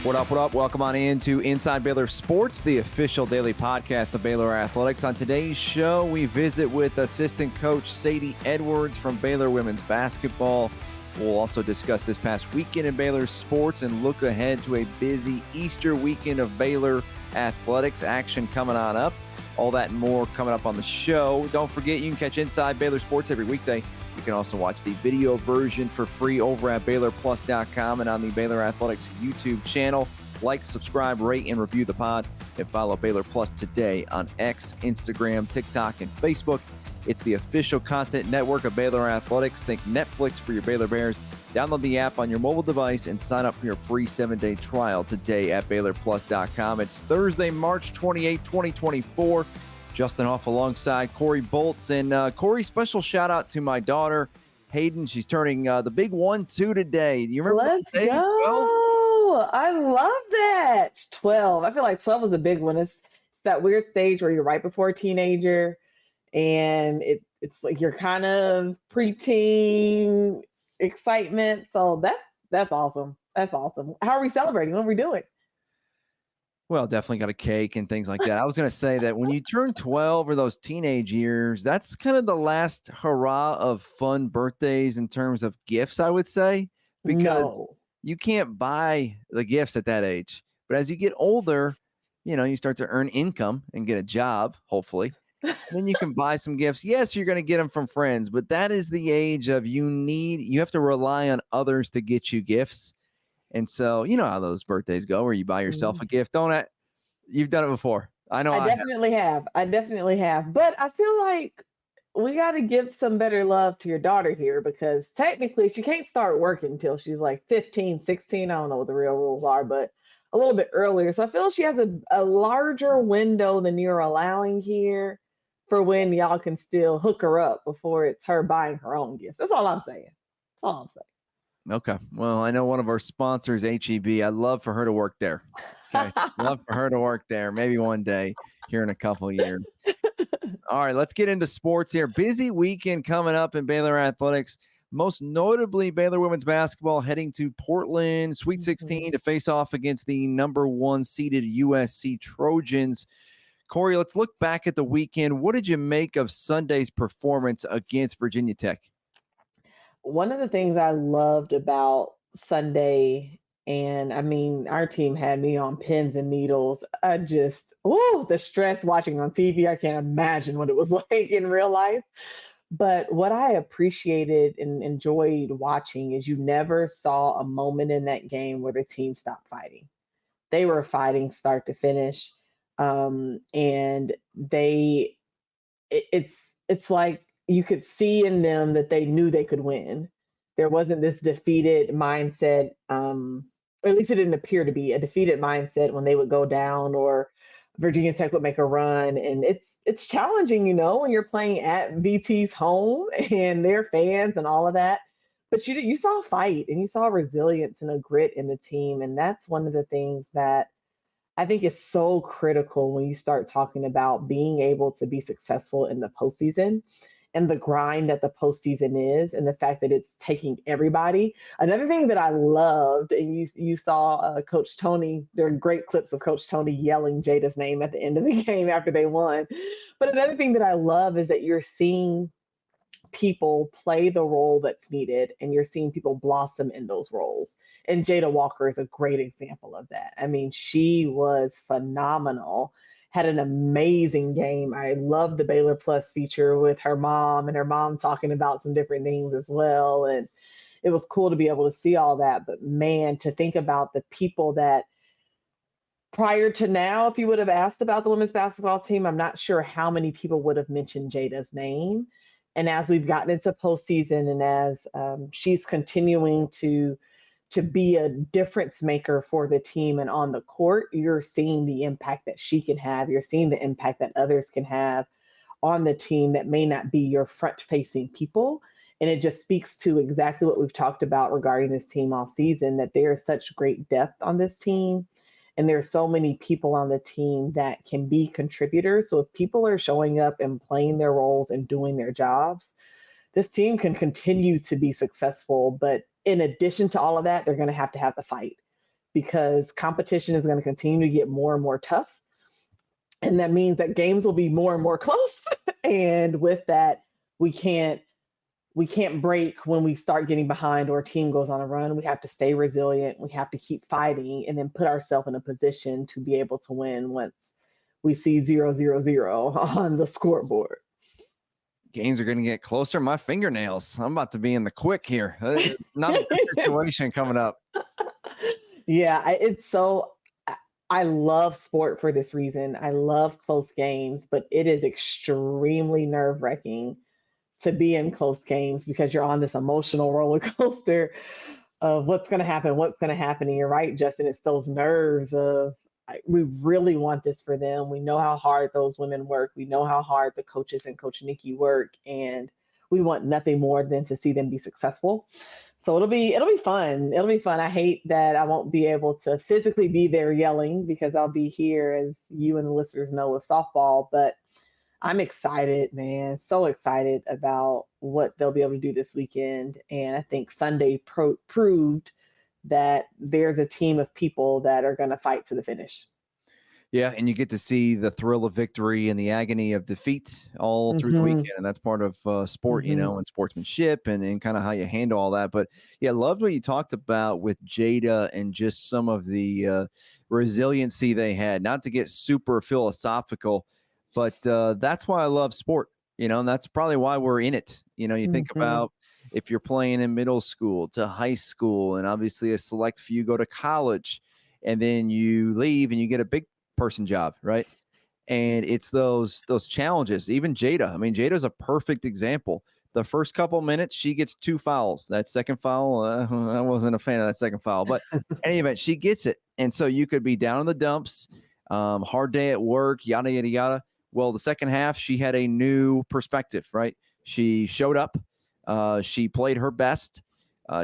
What up, what up? Welcome on into Inside Baylor Sports, the official daily podcast of Baylor Athletics. On today's show, we visit with assistant coach Sadie Edwards from Baylor women's basketball. We'll also discuss this past weekend in Baylor sports and look ahead to a busy Easter weekend of Baylor Athletics action coming on up. All that and more coming up on the show. Don't forget, you can catch Inside Baylor Sports every weekday. You can also watch the video version for free over at BaylorPlus.com and on the Baylor Athletics YouTube channel. Like, subscribe, rate, and review the pod. And follow Baylor Plus today on X, Instagram, TikTok, and Facebook. It's the official content network of Baylor Athletics. Think Netflix for your Baylor Bears. Download the app on your mobile device and sign up for your free 7-day trial today at BaylorPlus.com. It's Thursday, March 28, 2024. Justin Hoff alongside Corey Bolts. And Corey, special shout out to my daughter, Hayden. She's turning the big 1-2 today. Do you remember? Let's go. I love that. 12. I feel like 12 is a big one. It's that weird stage where you're right before a teenager and it's like you're kind of preteen excitement. So that's awesome. That's awesome. How are we celebrating? What are we doing? Well, definitely got a cake and things like that. I was going to say that when you turn 12 or those teenage years, that's kind of the last hurrah of fun birthdays in terms of gifts, I would say, because you can't buy the gifts at that age. But as you get older, you start to earn income and get a job, hopefully. Then you can buy some gifts. Yes, you're going to get them from friends, but that is the age of you have to rely on others to get you gifts. And so, you know how those birthdays go where you buy yourself a gift. You've done it before. I know I definitely have. But I feel like we got to give some better love to your daughter here because technically she can't start working until she's like 15, 16. I don't know what the real rules are, but a little bit earlier. So I feel she has a larger window than you're allowing here for when y'all can still hook her up before it's her buying her own gifts. That's all I'm saying. Okay. Well, I know one of our sponsors, HEB. I'd love for her to work there. Okay. Love for her to work there. Maybe one day here in a couple of years. All right. Let's get into sports here. Busy weekend coming up in Baylor Athletics. Most notably, Baylor women's basketball heading to Portland, Sweet 16 to face off against the number 1 seeded USC Trojans. Corey, let's look back at the weekend. What did you make of Sunday's performance against Virginia Tech? One of the things I loved about Sunday, and I mean, our team had me on pins and needles. The stress watching on TV, I can't imagine what it was like in real life. But what I appreciated and enjoyed watching is you never saw a moment in that game where the team stopped fighting. They were fighting start to finish. And it's like you could see in them that they knew they could win. There wasn't this defeated mindset, or at least it didn't appear to be a defeated mindset when they would go down or Virginia Tech would make a run. And it's challenging, when you're playing at VT's home and their fans and all of that. But you saw a fight and you saw resilience and a grit in the team. And that's one of the things that I think is so critical when you start talking about being able to be successful in the postseason and the grind that the postseason is and the fact that it's taking everybody. Another thing that I loved, and you saw Coach Tony, there are great clips of Coach Tony yelling Jada's name at the end of the game after they won. But another thing that I love is that you're seeing people play the role that's needed and you're seeing people blossom in those roles. And Jada Walker is a great example of that. I mean, she was phenomenal, had an amazing game. I love the Baylor Plus feature with her mom and her mom talking about some different things as well. And it was cool to be able to see all that. But man, to think about the people that prior to now, if you would have asked about the women's basketball team, I'm not sure how many people would have mentioned Jada's name. And as we've gotten into postseason and as she's continuing to be a difference maker for the team and on the court, you're seeing the impact that she can have. You're seeing the impact that others can have on the team that may not be your front-facing people. And it just speaks to exactly what we've talked about regarding this team all season, that there is such great depth on this team. And there's so many people on the team that can be contributors. So if people are showing up and playing their roles and doing their jobs, this team can continue to be successful. But in addition to all of that, they're going to have the fight, because competition is going to continue to get more and more tough. And that means that games will be more and more close. And with that, we can't break when we start getting behind or a team goes on a run. We have to stay resilient. We have to keep fighting and then put ourselves in a position to be able to win once we see 0-0-0 on the scoreboard. Games are going to get closer. My fingernails. I'm about to be in the quick here. Not a good situation coming up. Yeah, I love sport for this reason. I love close games, but it is extremely nerve-wracking to be in close games because you're on this emotional roller coaster of what's going to happen, what's going to happen. And you're right, Justin, it's those nerves of we really want this for them. We know how hard those women work. We know how hard the coaches and Coach Nikki work, and we want nothing more than to see them be successful. So it'll be fun. It'll be fun. I hate that I won't be able to physically be there yelling because I'll be here, as you and the listeners know, with softball. But I'm excited, man. So excited about what they'll be able to do this weekend. And I think Sunday proved that there's a team of people that are going to fight to the finish. Yeah, and you get to see the thrill of victory and the agony of defeat all through the weekend, and that's part of sport, and sportsmanship and kind of how you handle all that. But yeah, loved what you talked about with Jada and just some of the resiliency they had. Not to get super philosophical, but that's why I love sport, and that's probably why we're in it. You think about if you're playing in middle school to high school, and obviously a select few go to college, and then you leave and you get a big person job, right? And it's those challenges. Even Jada. I mean, Jada's a perfect example. The first couple minutes, she gets 2 fouls. That second foul, I wasn't a fan of that second foul, but in any event, she gets it. And so you could be down in the dumps, hard day at work, yada, yada, yada. Well, the second half, she had a new perspective, right? She showed up. She played her best.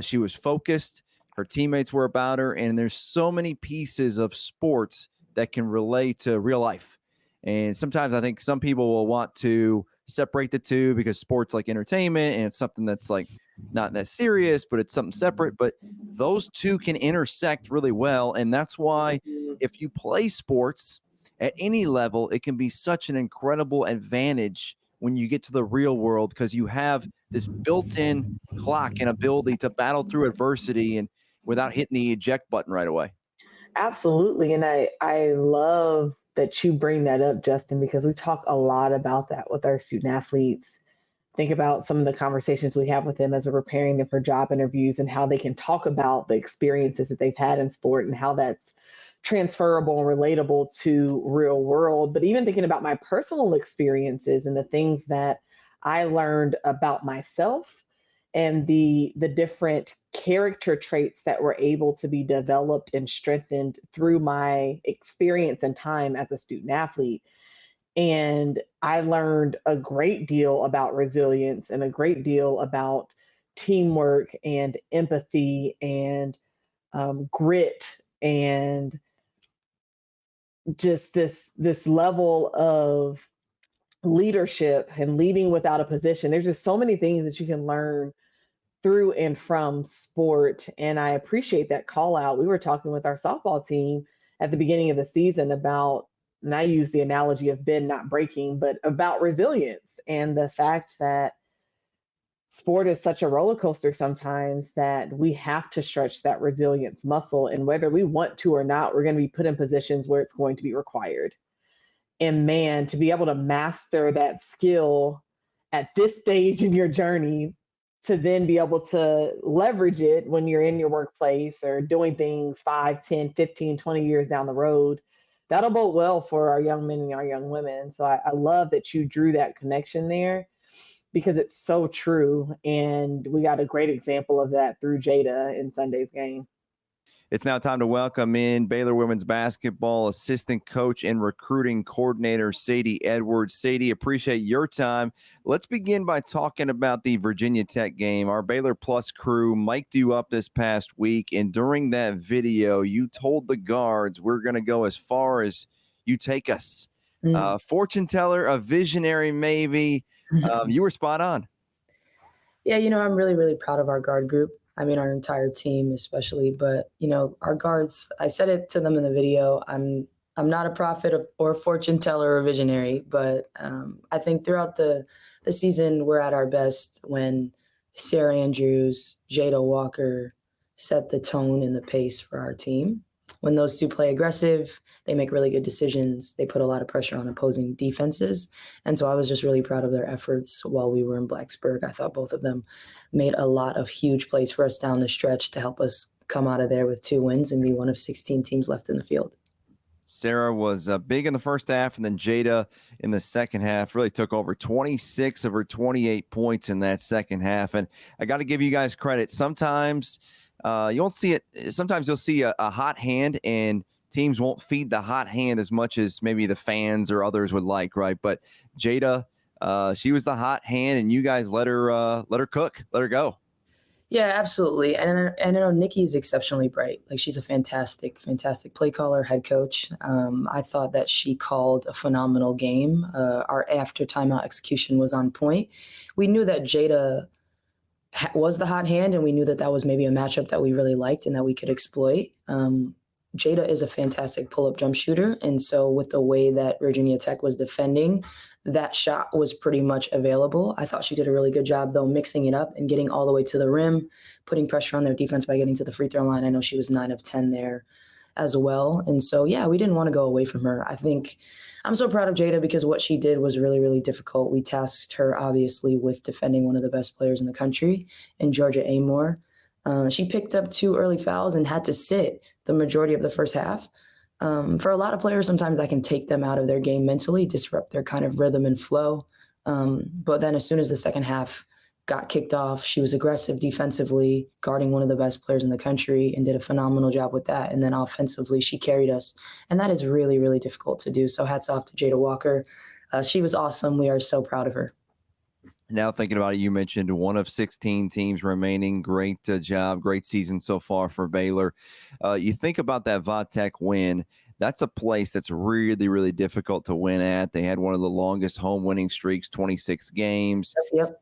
She was focused. Her teammates were about her. And there's so many pieces of sports that can relate to real life. And sometimes I think some people will want to separate the two because sports like entertainment and it's something that's like not that serious, but it's something separate. But those two can intersect really well. And that's why if you play sports at any level, it can be such an incredible advantage when you get to the real world because you have this built-in clock and ability to battle through adversity and without hitting the eject button right away. Absolutely. And I love that you bring that up, Justin, because we talk a lot about that with our student athletes. Think about some of the conversations we have with them as we're preparing them for job interviews and how they can talk about the experiences that they've had in sport and how that's transferable and relatable to real world. But even thinking about my personal experiences and the things that I learned about myself and the different character traits that were able to be developed and strengthened through my experience and time as a student athlete. And I learned a great deal about resilience and a great deal about teamwork and empathy and grit and just this level of leadership and leading without a position. There's just so many things that you can learn through and from sport. And I appreciate that call out. We were talking with our softball team at the beginning of the season about, and I use the analogy of bend not breaking, but about resilience and the fact that sport is such a roller coaster sometimes that we have to stretch that resilience muscle. And whether we want to or not, we're going to be put in positions where it's going to be required. And man, to be able to master that skill at this stage in your journey, to then be able to leverage it when you're in your workplace or doing things 5, 10, 15, 20 years down the road, that'll bode well for our young men and our young women. So I love that you drew that connection there because it's so true. And we got a great example of that through Jada in Sunday's game. It's now time to welcome in Baylor women's basketball assistant coach and recruiting coordinator, Sadie Edwards. Sadie, appreciate your time. Let's begin by talking about the Virginia Tech game. Our Baylor Plus crew mic'd you up this past week, and during that video, you told the guards we're going to go as far as you take us. Fortune teller, a visionary maybe. You were spot on. Yeah, I'm really, really proud of our guard group. I mean, our entire team especially, but our guards, I said it to them in the video. I'm not a prophet or a fortune teller or visionary, but I think throughout the season, we're at our best when Sarah Andrews, Jada Walker set the tone and the pace for our team. When those two play aggressive, they make really good decisions. They put a lot of pressure on opposing defenses. And so I was just really proud of their efforts while we were in Blacksburg. I thought both of them made a lot of huge plays for us down the stretch to help us come out of there with 2 wins and be one of 16 teams left in the field. Sarah was big in the first half, and then Jada in the second half really took over 26 of her 28 points in that second half. And I got to give you guys credit. Sometimes you won't see it. Sometimes you'll see a hot hand, and teams won't feed the hot hand as much as maybe the fans or others would like, right? But Jada, she was the hot hand, and you guys let her cook, let her go. Yeah, absolutely. And I know Nikki's exceptionally bright. Like, she's a fantastic play caller, head coach. I thought that she called a phenomenal game. Our after timeout execution was on point. We knew that Jada was the hot hand, and we knew that that was maybe a matchup that we really liked and that we could exploit. Jada is a fantastic pull-up jump shooter, and so with the way that Virginia Tech was defending, that shot was pretty much available. I thought she did a really good job, though, mixing it up and getting all the way to the rim, putting pressure on their defense by getting to the free throw line. I know she was 9 of 10 there as well. And so, yeah, we didn't want to go away from her. I think I'm so proud of Jada because what she did was really, really difficult. We tasked her, obviously, with defending one of the best players in the country, in Georgia Amore. She picked up 2 early fouls and had to sit the majority of the first half. For a lot of players, sometimes that can take them out of their game mentally, disrupt their kind of rhythm and flow. But then as soon as the second half got kicked off, she was aggressive defensively, guarding one of the best players in the country, and did a phenomenal job with that. And then offensively, she carried us. And that is really, really difficult to do. So hats off to Jada Walker. She was awesome. We are so proud of her. Now thinking about it, you mentioned one of 16 teams remaining. Great job, great season so far for Baylor. You think about that Vatech win. That's a place that's really, really difficult to win at. They had one of the longest home winning streaks, 26 games. Yep.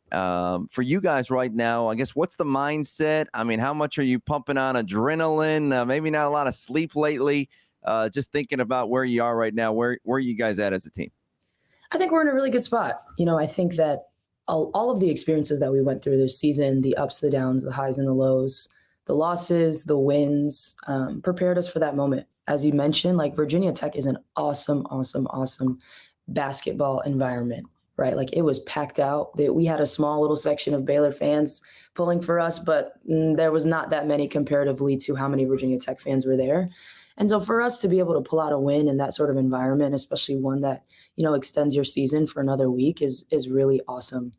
For you guys right now, I guess, what's the mindset? I mean, how much are you pumping on adrenaline? Maybe not a lot of sleep lately. Just thinking about where you are right now. Where are you guys at as a team? I think we're in a really good spot. I think that all of the experiences that we went through this season, the ups, the downs, the highs and the lows, the losses, the wins, prepared us for that moment. As you mentioned, like, Virginia Tech is an awesome, awesome, awesome basketball environment, right? Like, it was packed out. We had a small little section of Baylor fans pulling for us, but there was not that many comparatively to how many Virginia Tech fans were there. And so for us to be able to pull out a win in that sort of environment, especially one that, extends your season for another week is really awesome.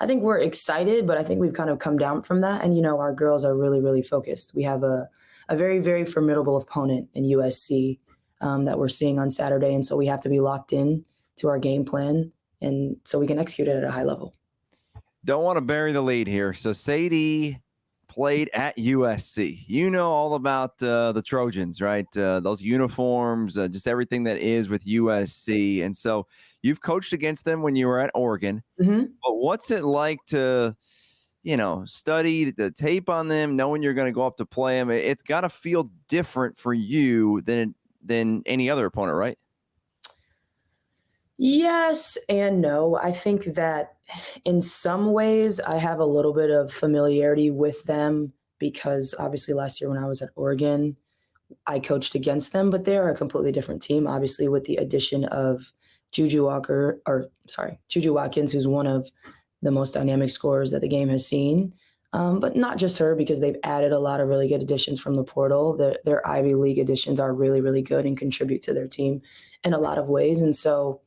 I think we're excited, but I think we've kind of come down from that. And, our girls are really, really focused. We have a very, very formidable opponent in USC that we're seeing on Saturday. And so we have to be locked in to our game plan, and so we can execute it at a high level. Don't want to bury the lead here. So Sadie played at USC. You know all about the Trojans, right? Those uniforms, just everything that is with USC. And so you've coached against them when you were at Oregon. Mm-hmm. But what's it like to, study the tape on them, knowing you're going to go up to play them? It's got to feel different for you than any other opponent, right? Yes and no. I think that in some ways I have a little bit of familiarity with them because obviously last year when I was at Oregon, I coached against them, but they're a completely different team, obviously, with the addition of Juju Watkins, who's one of the most dynamic scorers that the game has seen. But not just her, because they've added a lot of really good additions from the portal. Their Ivy League additions are really, really good and contribute to their team in a lot of ways. And so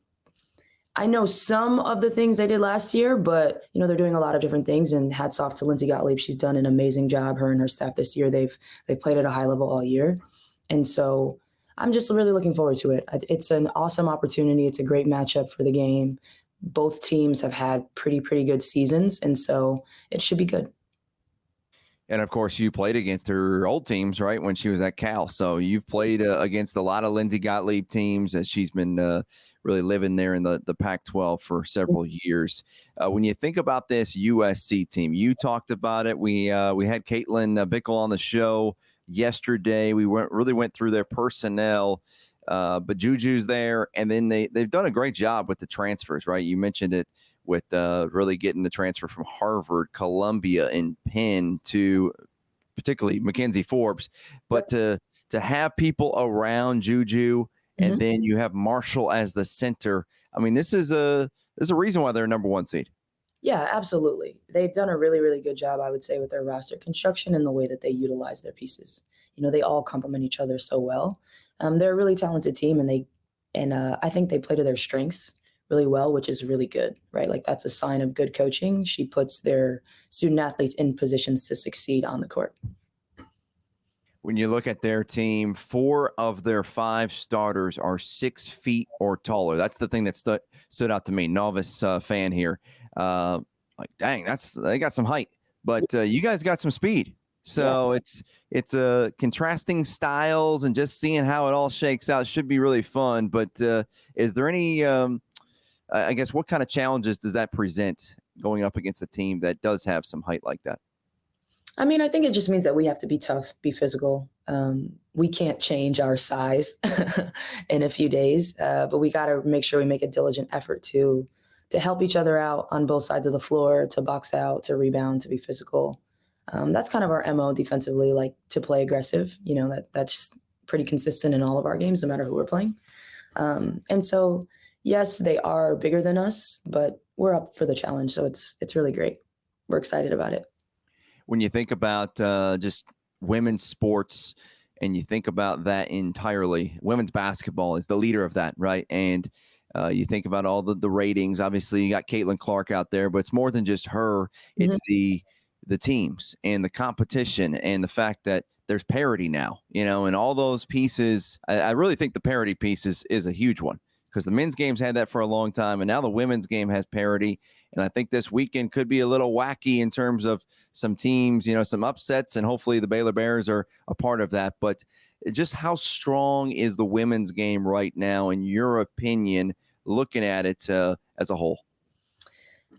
I know some of the things they did last year, but, they're doing a lot of different things, and hats off to Lindsay Gottlieb. She's done an amazing job, her and her staff this year. They've played at a high level all year. And so I'm just really looking forward to it. It's an awesome opportunity. It's a great matchup for the game. Both teams have had pretty good seasons, and so it should be good. And of course, you played against her old teams, right, when she was at Cal. So you've played against a lot of Lindsey Gottlieb teams as she's been really living there in the Pac-12 for several years. When you think about this USC team, you talked about it. We had Caitlin Bickle on the show yesterday. We really went through their personnel, but Juju's there, and then they've done a great job with the transfers, right? You mentioned it, with really getting the transfer from Harvard, Columbia, and Penn to particularly Mackenzie Forbes. But to have people around Juju, and then you have Marshall as the center, I mean, there's a reason why they're a number 1 seed. Yeah, absolutely. They've done a really, really good job, I would say, with their roster construction and the way that they utilize their pieces. They all complement each other so well. They're a really talented team, and I think they play to their strengths really well, which is really good, right? Like, that's a sign of good coaching. She puts their student athletes in positions to succeed on the court. When you look at their team, 4 of their 5 starters are 6 feet or taller. That's the thing that stood out to me, novice fan here. Like, dang, they got some height, but you guys got some speed. So it's contrasting styles, and just seeing how it all shakes out should be really fun. But is there any I guess, what kind of challenges does that present going up against a team that does have some height like that? I mean, I think it just means that we have to be tough, be physical. We can't change our size in a few days, but we got to make sure we make a diligent effort to help each other out on both sides of the floor, to box out, to rebound, to be physical. That's kind of our MO defensively, like to play aggressive. That's pretty consistent in all of our games, no matter who we're playing. And so, yes, they are bigger than us, but we're up for the challenge. So it's really great. We're excited about it. When you think about just women's sports, and you think about that entirely, women's basketball is the leader of that, right? And you think about all the ratings. Obviously, you got Caitlin Clark out there, but it's more than just her. It's the teams and the competition, and the fact that there's parity now, and all those pieces. I really think the parity piece is a huge one, because the men's game's had that for a long time, and now the women's game has parity. And I think this weekend could be a little wacky in terms of some teams, some upsets, and hopefully the Baylor Bears are a part of that. But just how strong is the women's game right now, in your opinion, looking at it as a whole?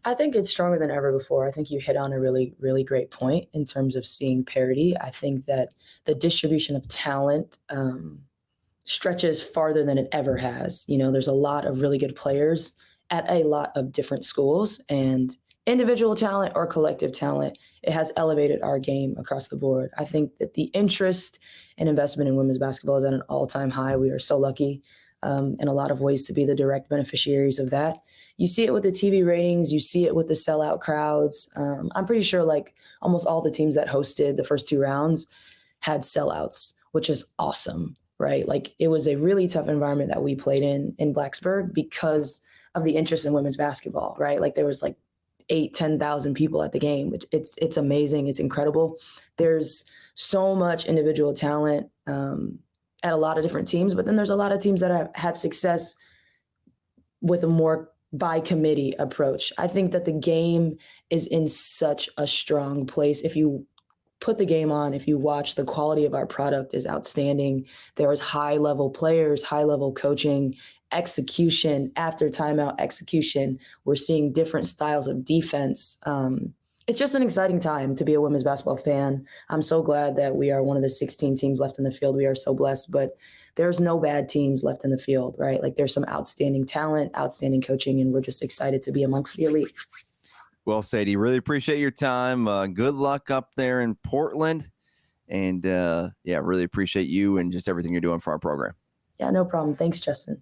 I think it's stronger than ever before. I think you hit on a really, really great point in terms of seeing parity. I think that the distribution of talent stretches farther than it ever has. There's a lot of really good players at a lot of different schools, and individual talent or collective talent, it has elevated our game across the board. I think that the interest and investment in women's basketball is at an all-time high. We are so lucky in a lot of ways to be the direct beneficiaries of that. You see it with the TV ratings. You see it with the sellout crowds. I'm pretty sure like almost all the teams that hosted the first 2 rounds had sellouts, which is awesome, right? Like, it was a really tough environment that we played in Blacksburg because of the interest in women's basketball, right? Like, there was like 10,000 people at the game. It's amazing. It's incredible. There's so much individual talent at a lot of different teams, but then there's a lot of teams that have had success with a more by committee approach. I think that the game is in such a strong place. If you put the game on, if you watch, the quality of our product is outstanding. There's high level players, high level coaching, execution, after timeout execution. We're seeing different styles of defense. It's just an exciting time to be a women's basketball fan. I'm so glad that we are one of the 16 teams left in the field. We are so blessed, but there's no bad teams left in the field, right? Like, there's some outstanding talent, outstanding coaching, and we're just excited to be amongst the elite. Well, Sadie, really appreciate your time. Good luck up there in Portland. And really appreciate you and just everything you're doing for our program. Yeah, no problem. Thanks, Justin.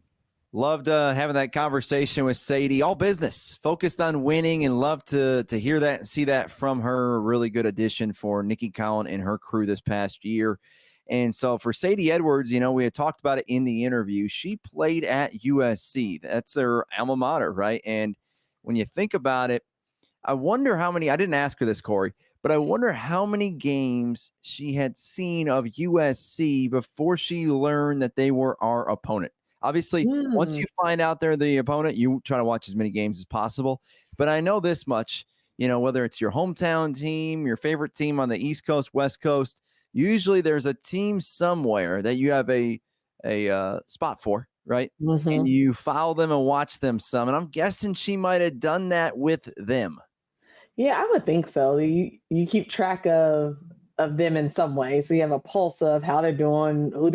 Loved having that conversation with Sadie. All business, focused on winning, and love to hear that and see that from her. A really good addition for Nikki Cowan and her crew this past year. And so for Sadie Edwards, we had talked about it in the interview. She played at USC. That's her alma mater, right? And when you think about it, I wonder how many, I didn't ask her this, Corey, but I wonder how many games she had seen of USC before she learned that they were our opponent. Obviously, once you find out they're the opponent, you try to watch as many games as possible. But I know this much. whether it's your hometown team, your favorite team on the East Coast, West Coast, usually there's a team somewhere that you have a spot for, right? And you follow them and watch them some. And I'm guessing she might have done that with them. Yeah, I would think so. You keep track of them in some way, so you have a pulse of how they're doing, who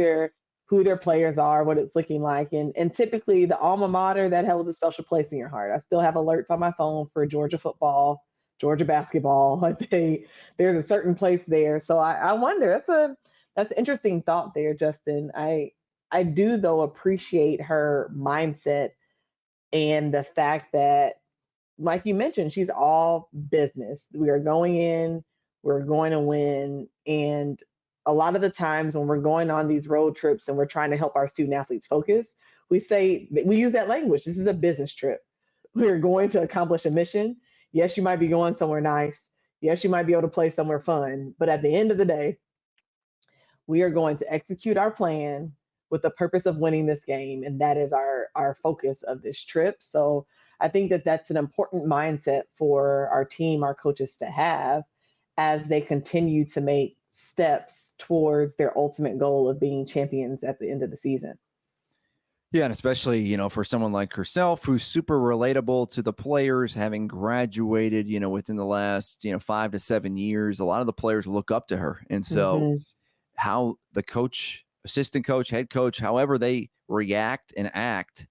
their players are, what it's looking like, and typically the alma mater that holds a special place in your heart. I still have alerts on my phone for Georgia football, Georgia basketball. Like there's a certain place there. So I wonder. That's an interesting thought there, Justin. I do though appreciate her mindset and the fact that, like you mentioned, she's all business. We are going in, we're going to win. And a lot of the times when we're going on these road trips and we're trying to help our student athletes focus, we use that language. This is a business trip. We're going to accomplish a mission. Yes, you might be going somewhere nice. Yes, you might be able to play somewhere fun. But at the end of the day, we are going to execute our plan with the purpose of winning this game. And that is our focus of this trip. So I think that that's an important mindset for our team, our coaches to have as they continue to make steps towards their ultimate goal of being champions at the end of the season. Yeah, and especially, for someone like herself who's super relatable to the players, having graduated, within the last, 5 to 7 years, a lot of the players look up to her. And so how the coach, assistant coach, head coach, however they react and act,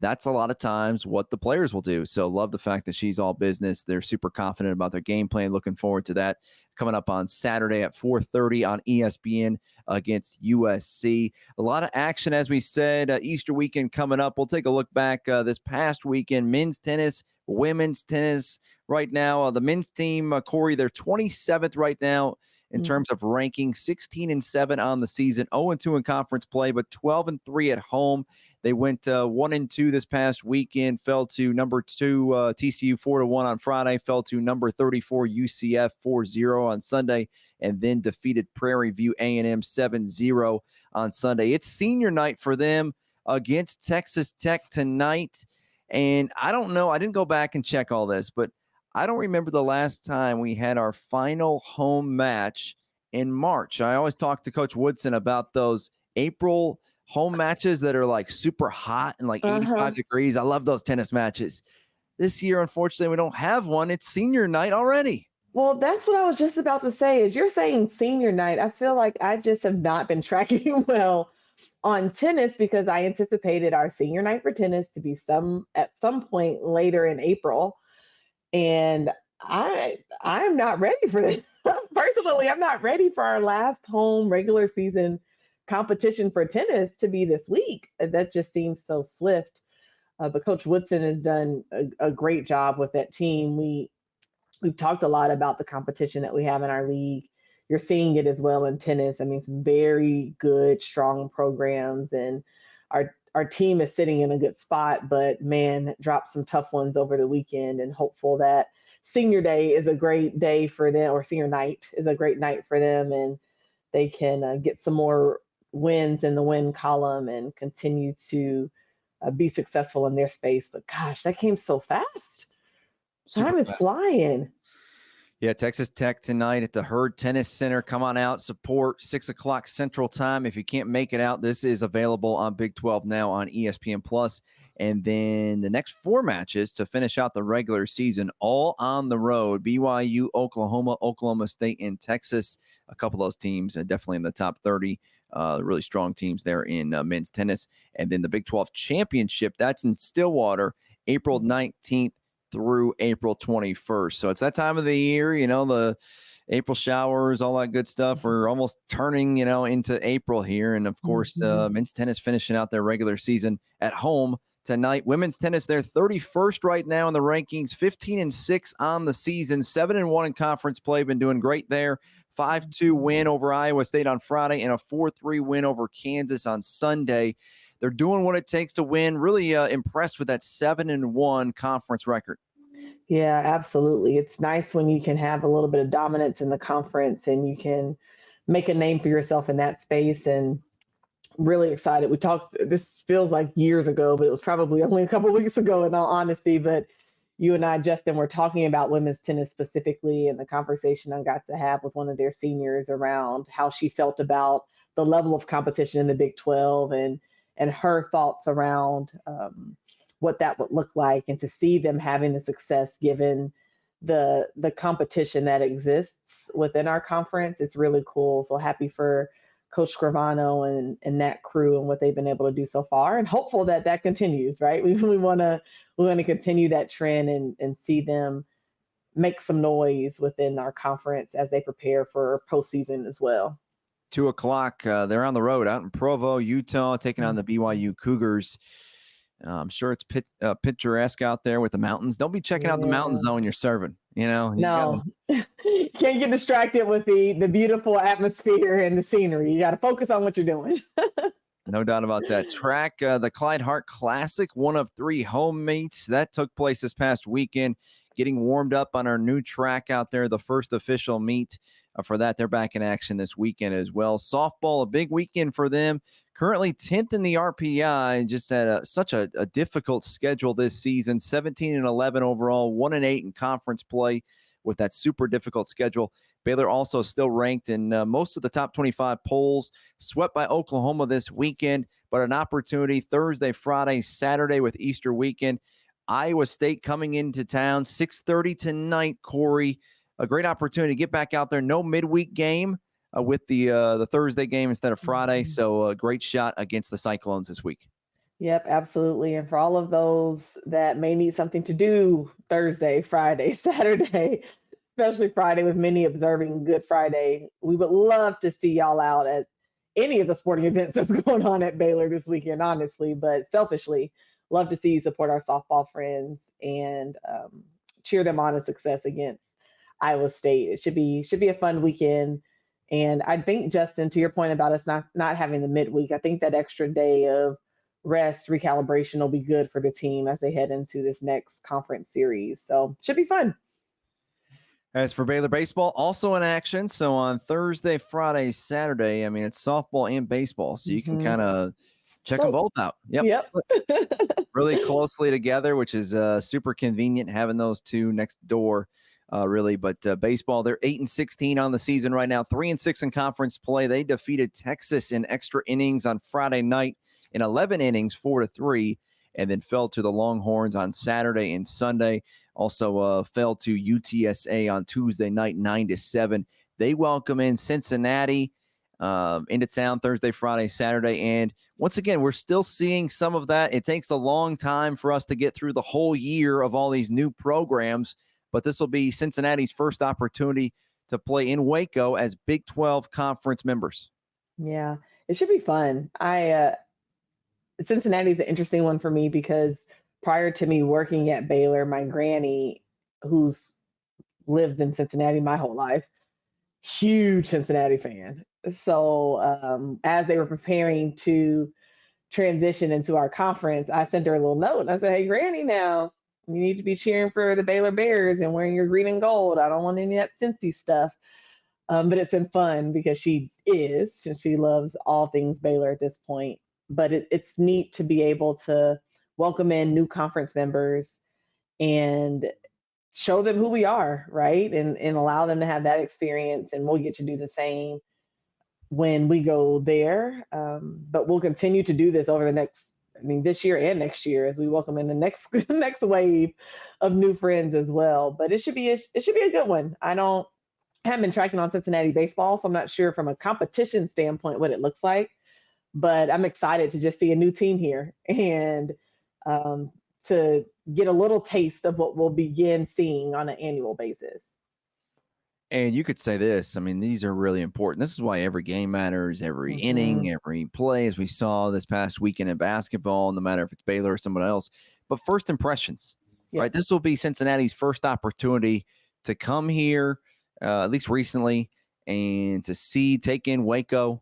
that's a lot of times what the players will do. So love the fact that she's all business. They're super confident about their game plan. Looking forward to that coming up on Saturday at 4:30 on ESPN against USC. A lot of action, as we said, Easter weekend coming up. We'll take a look back this past weekend. Men's tennis, women's tennis. Right now, the men's team, Corey, they're 27th right now in terms of ranking, 16-7 on the season, 0-2 in conference play, but 12-3 at home. They went 1-2 this past weekend, fell to number 2 TCU 4-1 on Friday, fell to number 34 UCF 4-0 on Sunday, and then defeated Prairie View A&M 7-0 on Sunday. It's senior night for them against Texas Tech tonight. And I don't know, I didn't go back and check all this, but I don't remember the last time we had our final home match in March. I always talk to Coach Woodson about those April home matches that are like super hot and like 85 degrees. I love those tennis matches. This year, unfortunately, we don't have one. It's senior night already. Well, that's what I was just about to say. Is you're saying senior night. I feel like I just have not been tracking well on tennis because I anticipated our senior night for tennis to be at some point later in April. And I'm not ready for that. Personally, I'm not ready for our last home regular season competition for tennis to be this week. That just seems so swift. But Coach Woodson has done a great job with that team. We've talked a lot about the competition that we have in our league. You're seeing it as well in tennis. I mean, some very good, strong programs, and our team is sitting in a good spot, but man, dropped some tough ones over the weekend, and hopeful that senior day is a great day for them, or senior night is a great night for them, and they can get some more wins in the win column and continue to be successful in their space. But gosh, that came so fast. Time is flying. Yeah, Texas Tech tonight at the Herd Tennis Center. Come on out, support, 6 o'clock Central Time. If you can't make it out, this is available on Big 12 now on ESPN+. And then the next 4 matches to finish out the regular season, all on the road. BYU, Oklahoma, Oklahoma State, and Texas. A couple of those teams definitely in the top 30. Really strong teams there in men's tennis. And then the Big 12 Championship, that's in Stillwater, April 19th. Through April 21st. So it's that time of the year, the April showers, all that good stuff. We're almost turning, into April here. And of course, men's tennis finishing out their regular season at home tonight. Women's tennis, they're 31st right now in the rankings, 15-6 on the season, 7-1 in conference play. Been doing great there. 5-2 win over Iowa State on Friday and a 4-3 win over Kansas on Sunday. They're doing what it takes to win. Really impressed with that 7-1 conference record. Yeah, absolutely. It's nice when you can have a little bit of dominance in the conference and you can make a name for yourself in that space. And really excited. This feels like years ago, but it was probably only a couple of weeks ago in all honesty. But you and I, Justin, were talking about women's tennis specifically, and the conversation I got to have with one of their seniors around how she felt about the level of competition in the Big 12 and her thoughts around what that would look like, and to see them having the success given the competition that exists within our conference. It's really cool. So happy for Coach Scrivano and that crew and what they've been able to do so far, and hopeful that that continues, right? We want to continue that trend and see them make some noise within our conference as they prepare for postseason as well. 2:00. They're on the road out in Provo, Utah, taking on the BYU Cougars. I'm sure it's picturesque out there with the mountains. Don't be checking out the mountains though when you're serving. No, can't get distracted with the beautiful atmosphere and the scenery. You got to focus on what you're doing. No doubt about that. Track, the Clyde Hart Classic, one of 3 home meets that took place this past weekend. Getting warmed up on our new track out there, the first official meet for that. They're back in action this weekend as well. Softball, a big weekend for them. Currently 10th in the RPI, just had such a difficult schedule this season. 17-11 overall, 1-8 in conference play with that super difficult schedule. Baylor also still ranked in most of the top 25 polls. Swept by Oklahoma this weekend, but an opportunity Thursday, Friday, Saturday with Easter weekend. Iowa State coming into town, 6:30 tonight, Corey. A great opportunity to get back out there. No midweek game with the Thursday game instead of Friday. So a great shot against the Cyclones this week. Yep, absolutely. And for all of those that may need something to do Thursday, Friday, Saturday, especially Friday, with many observing Good Friday, we would love to see y'all out at any of the sporting events that's going on at Baylor this weekend, honestly. But selfishly, love to see you support our softball friends and cheer them on to success against Iowa State. It should be a fun weekend. And I think, Justin, to your point about us not having the midweek, I think that extra day of rest, recalibration will be good for the team as they head into this next conference series. So should be fun. As for Baylor baseball, also in action. So on Thursday, Friday, Saturday, I mean, it's softball and baseball. So you can kind of check them both out. Yep. Really closely together, which is super convenient having those two next door. Really, but baseball, they're 8-16 on the season right now, 3-6 in conference play. They defeated Texas in extra innings on Friday night in 11 innings, 4-3, and then fell to the Longhorns on Saturday and Sunday. Also fell to UTSA on Tuesday night, 9-7. They welcome in Cincinnati into town Thursday, Friday, Saturday. And once again, we're still seeing some of that. It takes a long time for us to get through the whole year of all these new programs, but this will be Cincinnati's first opportunity to play in Waco as Big 12 conference members. Yeah, it should be fun. Cincinnati's an interesting one for me because prior to me working at Baylor, my granny, who's lived in Cincinnati my whole life, huge Cincinnati fan. So as they were preparing to transition into our conference, I sent her a little note and I said, "Hey, Granny, now you need to be cheering for the Baylor Bears and wearing your green and gold. I don't want any of that Cincy stuff." But it's been fun because she loves all things Baylor at this point. But it's neat to be able to welcome in new conference members and show them who we are, right? And allow them to have that experience. And we'll get to do the same when we go there. But we'll continue to do this over this year and next year as we welcome in the next wave of new friends as well. But it should be a good one. I haven't been tracking on Cincinnati baseball, so I'm not sure from a competition standpoint what it looks like. But I'm excited to just see a new team here and to get a little taste of what we'll begin seeing on an annual basis. And you could say this, I mean, these are really important. This is why every game matters, every inning, every play, as we saw this past weekend in basketball, no matter if it's Baylor or someone else. But first impressions, right? This will be Cincinnati's first opportunity to come here, at least recently, and to take in Waco,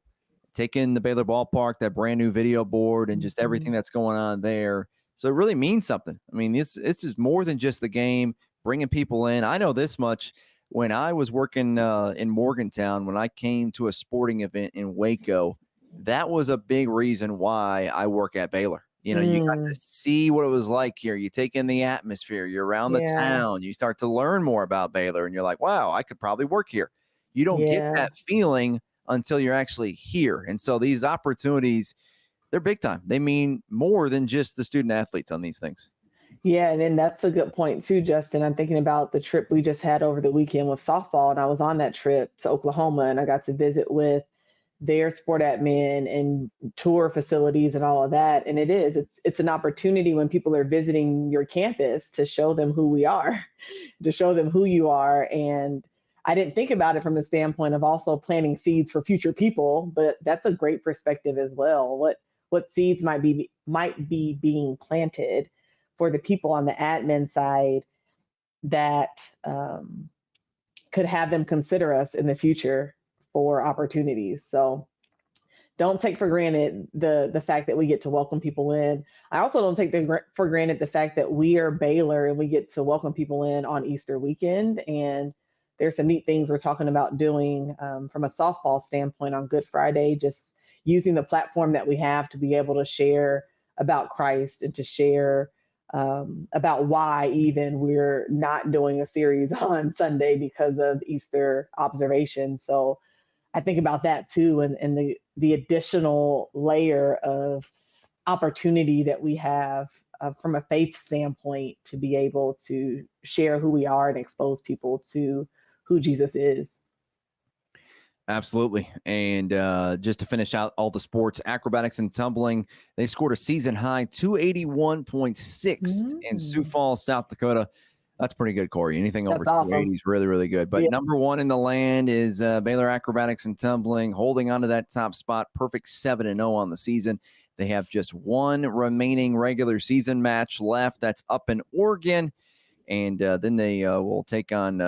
take in the Baylor ballpark, that brand new video board, and just everything that's going on there. So it really means something. I mean, this is more than just the game, bringing people in. I know this much. When I was working in Morgantown, when I came to a sporting event in Waco, that was a big reason why I work at Baylor. You know, you got to see what it was like here. You take in the atmosphere. You're around the town. You start to learn more about Baylor, and you're like, wow, I could probably work here. You don't get that feeling until you're actually here. And so these opportunities, they're big time. They mean more than just the student athletes on these things. Yeah, and then that's a good point too, Justin. I'm thinking about the trip we just had over the weekend with softball, and I was on that trip to Oklahoma, and I got to visit with their sport admin and tour facilities and all of that. And it's an opportunity when people are visiting your campus to show them who we are, to show them who you are. And I didn't think about it from the standpoint of also planting seeds for future people, but that's a great perspective as well. What seeds might be being planted for the people on the admin side that could have them consider us in the future for opportunities. So don't take for granted the fact that we get to welcome people in. I also don't take for granted the fact that we are Baylor and we get to welcome people in on Easter weekend. And there's some neat things we're talking about doing from a softball standpoint on Good Friday, just using the platform that we have to be able to share about Christ and to share about why even we're not doing a series on Sunday because of Easter observation. So I think about that too, and the additional layer of opportunity that we have from a faith standpoint to be able to share who we are and expose people to who Jesus is. Absolutely. And just to finish out all the sports, acrobatics and tumbling, they scored a season high 281.6 in Sioux Falls, South Dakota. That's pretty good, Corey. Anything over 280 is really, really good. But number one in the land is Baylor Acrobatics and Tumbling, holding on to that top spot. Perfect 7-0 on the season. They have just one remaining regular season match left. That's up in Oregon. And then they will take on,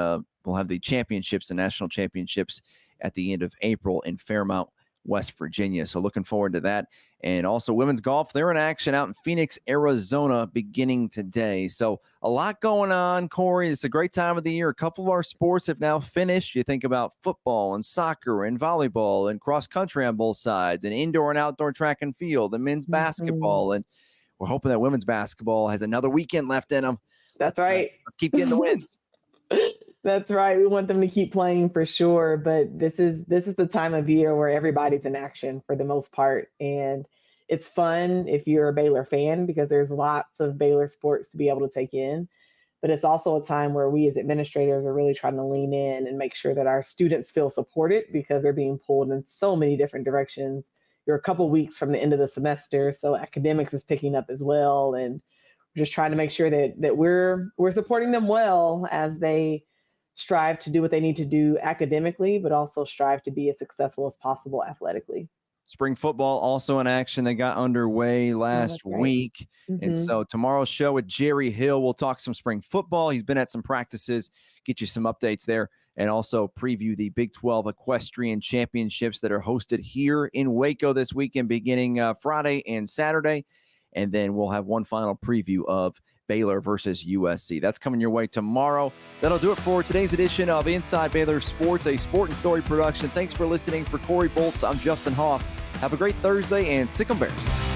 we'll have the championships, the national championships at the end of April in Fairmount, West Virginia. So looking forward to that. And also women's golf, they're in action out in Phoenix, Arizona, beginning today. So a lot going on, Corey. It's a great time of the year. A couple of our sports have now finished. You think about football and soccer and volleyball and cross country on both sides, and indoor and outdoor track and field, and men's basketball. And we're hoping that women's basketball has another weekend left in them. That's right. Let's keep getting the wins. That's right. We want them to keep playing for sure. But this is the time of year where everybody's in action for the most part. And it's fun if you're a Baylor fan because there's lots of Baylor sports to be able to take in. But it's also a time where we as administrators are really trying to lean in and make sure that our students feel supported because they're being pulled in so many different directions. You're a couple weeks from the end of the semester, so academics is picking up as well. And we're just trying to make sure that we're supporting them well as they strive to do what they need to do academically, but also strive to be as successful as possible athletically. Spring football also in action. They got underway last week. And so tomorrow's show with Jerry Hill, we'll talk some spring football. He's been at some practices, get you some updates there, and also preview the Big 12 Equestrian Championships that are hosted here in Waco this weekend, beginning Friday and Saturday. And then we'll have one final preview of Baylor versus USC. That's coming your way tomorrow. That'll do it for today's edition of Inside Baylor Sports, a Sport and Story production. Thanks for listening. For Corey Bolts, I'm Justin Hoff. Have a great Thursday, and Sic 'em Bears.